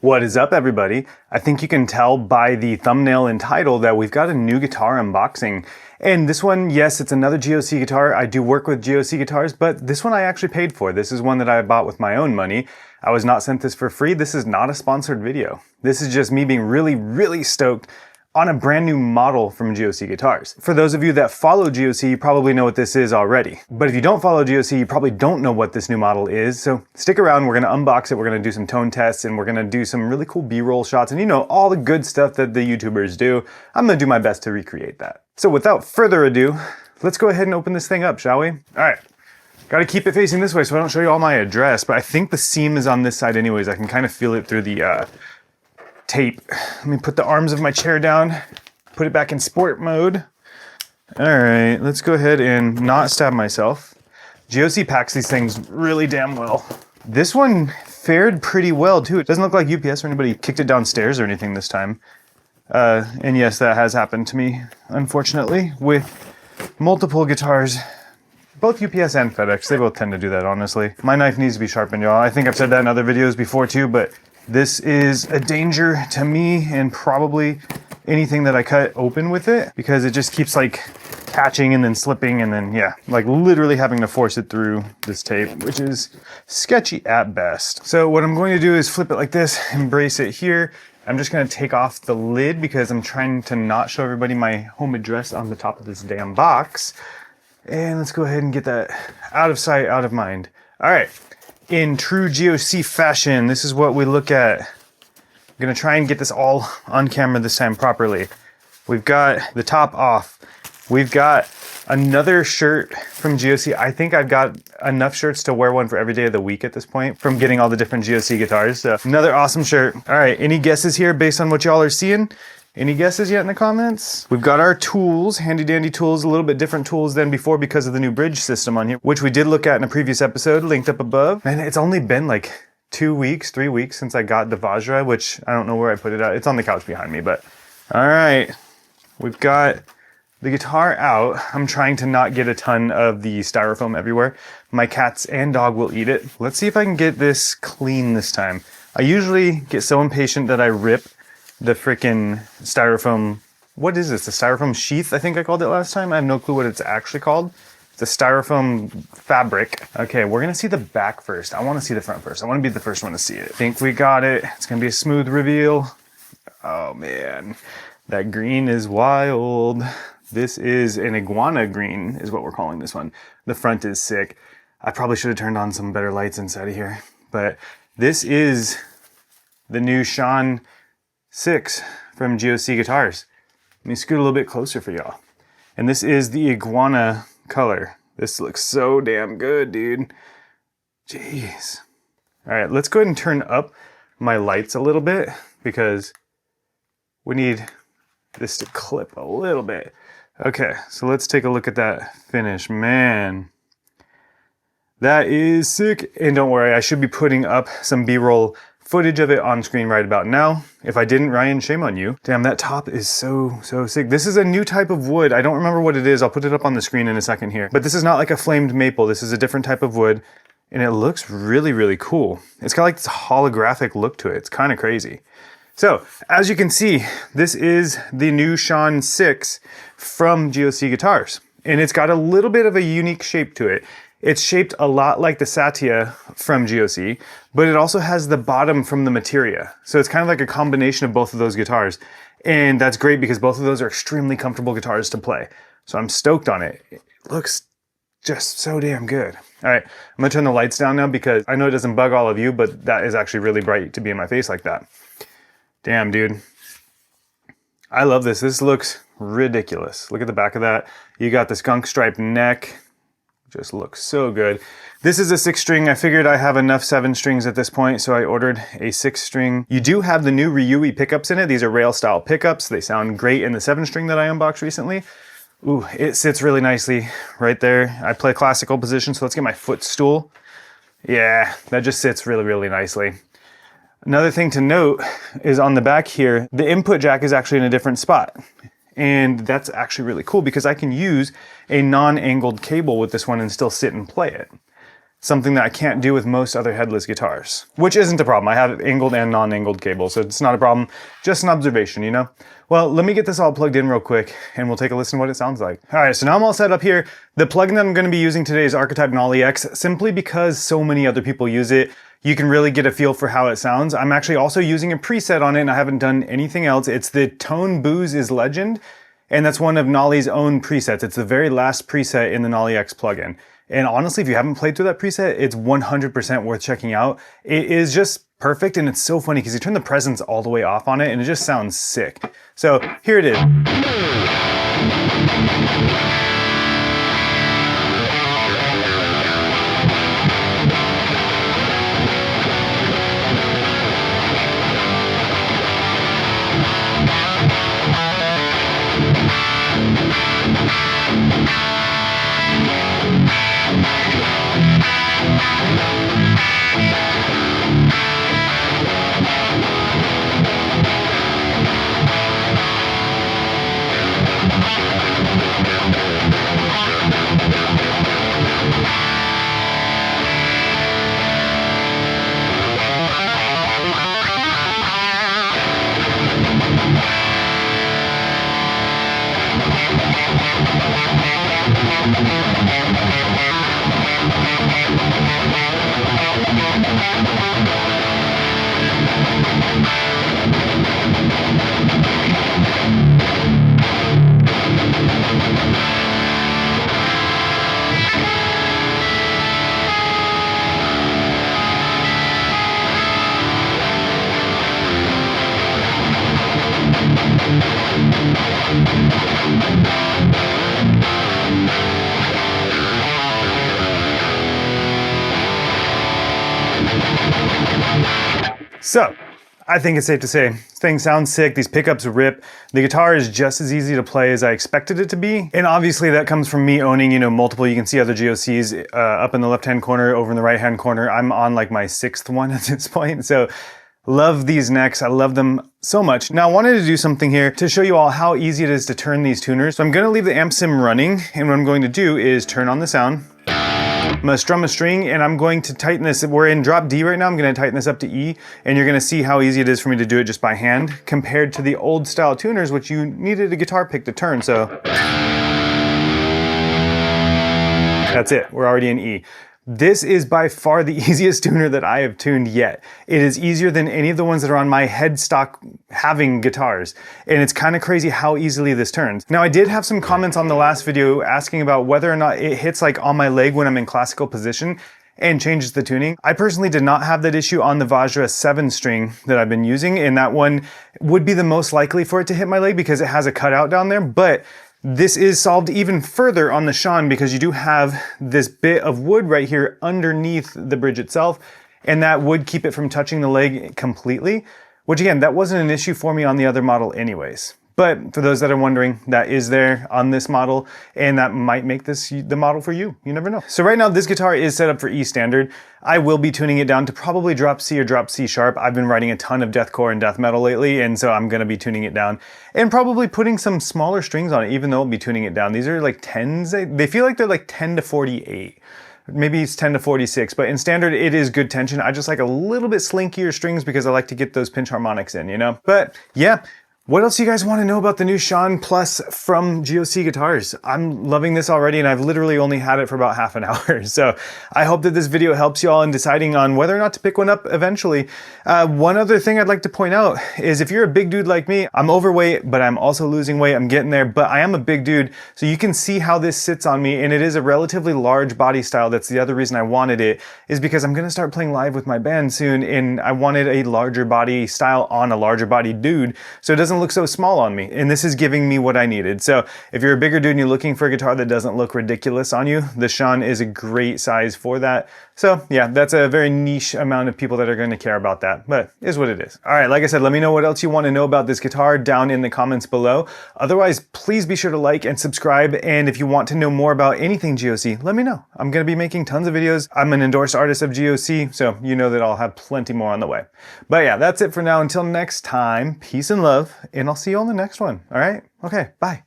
What is up, everybody? I think you can tell by the thumbnail and title that we've got a new guitar unboxing. And this one, yes, it's another GOC guitar. I do work with GOC guitars, but this one I actually paid for. This is one that I bought with my own money. I was not sent this for free. This is not a sponsored video. This is just me being really stoked on a brand new model from GOC Guitars. For those of you that follow GOC, you probably know what this is already. But if you don't follow GOC, you probably don't know what this new model is. So stick around, we're gonna unbox it, we're gonna do some tone tests, and we're gonna do some really cool B-roll shots, and you know, all the good stuff that the YouTubers do. I'm gonna do my best to recreate that. So without further ado, let's go ahead and open this thing up, shall we? All right, gotta keep it facing this way so I don't show you all my address, but I think the seam is on this side anyways. I can kind of feel it through the tape. Let me put the arms of my chair down, put it back in sport mode. All right, let's go ahead and not stab myself. GOC packs these things really damn well. This one fared pretty well too. It doesn't look like UPS or anybody kicked it downstairs or anything this time. And yes, that has happened to me, unfortunately, with multiple guitars. Both UPS and FedEx, they both tend to do that, honestly. My knife needs to be sharpened, y'all. I think I've said that in other videos before too, but this is a danger to me and probably anything that I cut open with it, because it just keeps like catching and then slipping and then, yeah, like literally having to force it through this tape, which is sketchy at best. So what I'm going to do is flip it like this and brace it here. I'm just gonna take off the lid because I'm trying to not show everybody my home address on the top of this damn box. And let's go ahead and get that out of sight, out of mind. All right. In true GOC fashion, this is what we look at. I'm gonna try and get this all on camera this time properly. We've got the top off. We've got another shirt from GOC. I think I've got enough shirts to wear one for every day of the week at this point from getting all the different GOC guitars. So another awesome shirt. All right, any guesses here based on what y'all are seeing? Any guesses yet in the comments? We've got our tools, handy dandy tools, a little bit different tools than before because of the new bridge system on here, which we did look at in a previous episode, linked up above. And it's only been like 2 weeks, 3 weeks since I got the Vajra, which I don't know where I put it at. It's on the couch behind me, but all right. We've got the guitar out. I'm trying to not get a ton of the styrofoam everywhere. My cats and dog will eat it. Let's see if I can get this clean this time. I usually get so impatient that I rip the freaking styrofoam. What is this? The styrofoam sheath, I think I called it last time. I have no clue what it's actually called. It's a styrofoam fabric. Okay, we're gonna see the back first. I wanna see the front first. I wanna be the first one to see it. I think we got it. It's gonna be a smooth reveal. Oh man, that green is wild. This is an Iguana Green is what we're calling this one. The front is sick. I probably should have turned on some better lights inside of here, but this is the new Shan 6 from GOC Guitars. Let me scoot a little bit closer for y'all. And this is the iguana color. This looks so damn good, dude. Jeez. All right, let's go ahead and turn up my lights a little bit because we need this to clip a little bit. Okay, so let's take a look at that finish. Man, that is sick. And don't worry, I should be putting up some B-roll footage of it on screen right about now. If I didn't, Ryan, shame on you. Damn, that top is so sick. This is a new type of wood. I don't remember what it is. I'll put it up on the screen in a second here. But this is not like a flamed maple. This is a different type of wood, and it looks really cool. It's got like this holographic look to it. It's kind of crazy. So, as you can see, this is the new Shan 6 from GOC Guitars. And it's got a little bit of a unique shape to it. It's shaped a lot like the Satya from GOC, but it also has the bottom from the Materia. So it's kind of like a combination of both of those guitars. And that's great because both of those are extremely comfortable guitars to play. So I'm stoked on it. It looks just so damn good. All right, I'm gonna turn the lights down now because I know it doesn't bug all of you, but that is actually really bright to be in my face like that. Damn, dude. I love this. This looks ridiculous. Look at the back of that. You got this skunk stripe neck. Just looks so good. This is a 6-string. I figured I have enough 7 strings at this point, so I ordered a 6-string. You do have the new Ryui pickups in it. These are rail style pickups. They sound great in the 7-string that I unboxed recently. Ooh, it sits really nicely right there. I play classical position, so let's get my footstool. Yeah, that just sits really nicely. Another thing to note is on the back here, the input jack is actually in a different spot. And that's actually really cool because I can use a non-angled cable with this one and still sit and play it. something that I can't do with most other headless guitars, which isn't a problem. I have angled and non-angled cables, so it's not a problem, just an observation, you know? Well, let me get this all plugged in real quick and we'll take a listen to what it sounds like. All right, so now I'm all set up here. The plugin that I'm gonna be using today is Archetype Nolly X, simply because so many other people use it. You can really get a feel for how it sounds. I'm actually also using a preset on it and I haven't done anything else. It's the Tone Booze is Legend, and that's one of Nolly's own presets. It's the very last preset in the Nolly X plugin. And honestly, if you haven't played through that preset, it's 100% worth checking out. It is just perfect, and it's so funny because you turn the presence all the way off on it and it just sounds sick. So here it is. So, I think it's safe to say, this thing sounds sick, these pickups rip, the guitar is just as easy to play as I expected it to be, and obviously that comes from me owning, you know, multiple. You can see other GOCs up in the left-hand corner, over in the right-hand corner. I'm on like my 6th one at this point, so love these necks, I love them so much. Now I wanted to do something here to show you all how easy it is to turn these tuners. So I'm gonna leave the amp sim running, and what I'm going to do is turn on the sound. I'm gonna strum a string and I'm going to tighten this. We're in drop D right now. I'm gonna tighten this up to E, and you're gonna see how easy it is for me to do it just by hand compared to the old style tuners, which you needed a guitar pick to turn. So that's it, we're already in E. This is by far the easiest tuner that I have tuned yet. It is easier than any of the ones that are on my headstock having guitars. And it's kind of crazy how easily this turns. Now I did have some comments on the last video asking about whether or not it hits like on my leg when I'm in classical position and changes the tuning. I personally did not have that issue on the Vajra 7 string that I've been using, and that one would be the most likely for it to hit my leg because it has a cutout down there, but this is solved even further on the Shan because you do have this bit of wood right here underneath the bridge itself, and that would keep it from touching the leg completely, which again, that wasn't an issue for me on the other model anyways. But for those that are wondering, that is there on this model, and that might make this the model for you. You never know. So right now, this guitar is set up for E standard. I will be tuning it down to probably drop C or drop C sharp. I've been writing a ton of deathcore and death metal lately, and so I'm gonna be tuning it down and probably putting some smaller strings on it, even though I'll be tuning it down. These are like 10s. They feel like they're like 10 to 48. Maybe it's 10 to 46, but in standard, it is good tension. I just like a little bit slinkier strings because I like to get those pinch harmonics in, you know? But yeah. What else do you guys want to know about the new Shan Plus from GOC Guitars? I'm loving this already, and I've literally only had it for about half an hour. So I hope that this video helps you all in deciding on whether or not to pick one up eventually. One other thing I'd like to point out is if you're a big dude like me, I'm overweight, but I'm also losing weight. I'm getting there, but I am a big dude. So you can see how this sits on me, and it is a relatively large body style. That's the other reason I wanted it, is because I'm going to start playing live with my band soon, and I wanted a larger body style on a larger body dude, so it doesn't look so small on me, and this is giving me what I needed. So if you're a bigger dude and you're looking for a guitar that doesn't look ridiculous on you, the Shan is a great size for that. So yeah, that's a very niche amount of people that are going to care about that, but it is what it is. All right, like I said, let me know what else you want to know about this guitar down in the comments below. Otherwise, please be sure to like and subscribe, and if you want to know more about anything GOC, let me know. I'm going to be making tons of videos. I'm an endorsed artist of GOC, so you know that I'll have plenty more on the way. But yeah, that's it for now. Until next time, peace and love, and I'll see you on the next one. All right? Okay, bye.